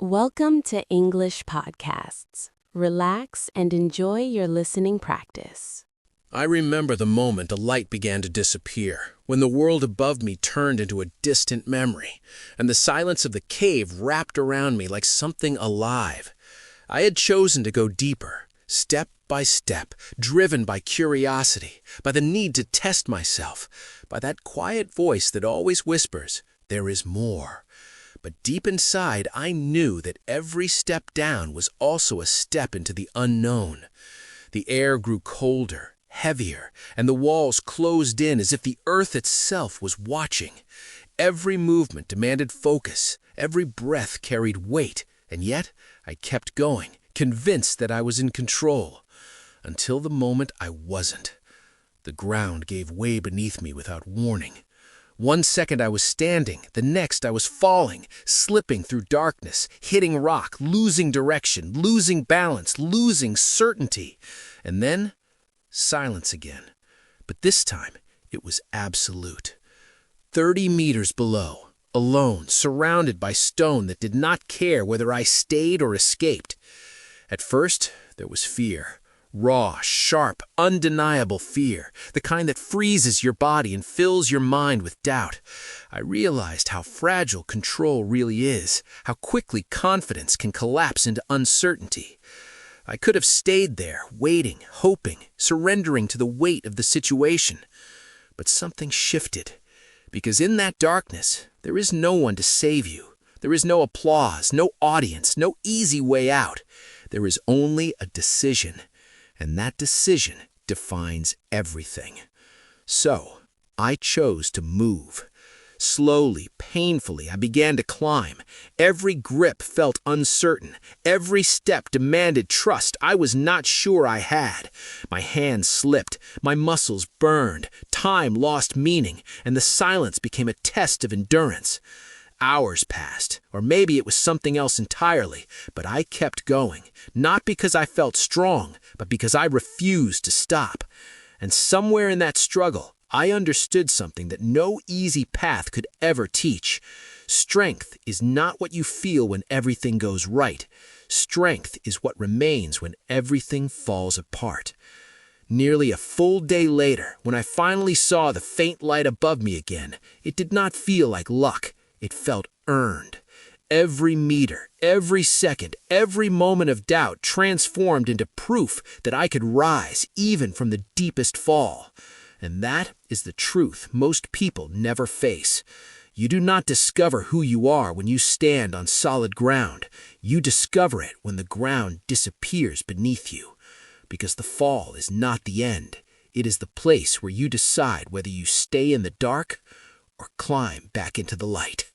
Welcome to English Podcasts. Relax and enjoy your listening practice. I remember the moment a light began to disappear, when the world above me turned into a distant memory, and the silence of the cave wrapped around me like something alive. I had chosen to go deeper, step by step, driven by curiosity, by the need to test myself, by that quiet voice that always whispers, "There is more." But deep inside, I knew that every step down was also a step into the unknown. The air grew colder, heavier, and the walls closed in as if the earth itself was watching. Every movement demanded focus, every breath carried weight, and yet I kept going, convinced that I was in control. Until the moment I wasn't. The ground gave way beneath me without warning. One second I was standing, the next I was falling, slipping through darkness, hitting rock, losing direction, losing balance, losing certainty. And then, silence again. But this time, it was absolute. 30 meters below, alone, surrounded by stone that did not care whether I stayed or escaped. At first, there was fear. Raw, sharp, undeniable fear, the kind that freezes your body and fills your mind with doubt. I realized how fragile control really is, how quickly confidence can collapse into uncertainty. I could have stayed there, waiting, hoping, surrendering to the weight of the situation. But something shifted, because in that darkness, there is no one to save you. There is no applause, no audience, no easy way out. There is only a decision. And that decision defines everything. So, I chose to move. Slowly, painfully, I began to climb. Every grip felt uncertain. Every step demanded trust I was not sure I had. My hands slipped. My muscles burned. Time lost meaning, and the silence became a test of endurance. Hours passed, or maybe it was something else entirely, but I kept going, not because I felt strong, but because I refused to stop. And somewhere in that struggle, I understood something that no easy path could ever teach. Strength is not what you feel when everything goes right. Strength is what remains when everything falls apart. Nearly a full day later, when I finally saw the faint light above me again, it did not feel like luck. It felt earned. Every meter, every second, every moment of doubt transformed into proof that I could rise even from the deepest fall. And that is the truth most people never face. You do not discover who you are when you stand on solid ground. You discover it when the ground disappears beneath you. Because the fall is not the end. It is the place where you decide whether you stay in the dark or climb back into the light.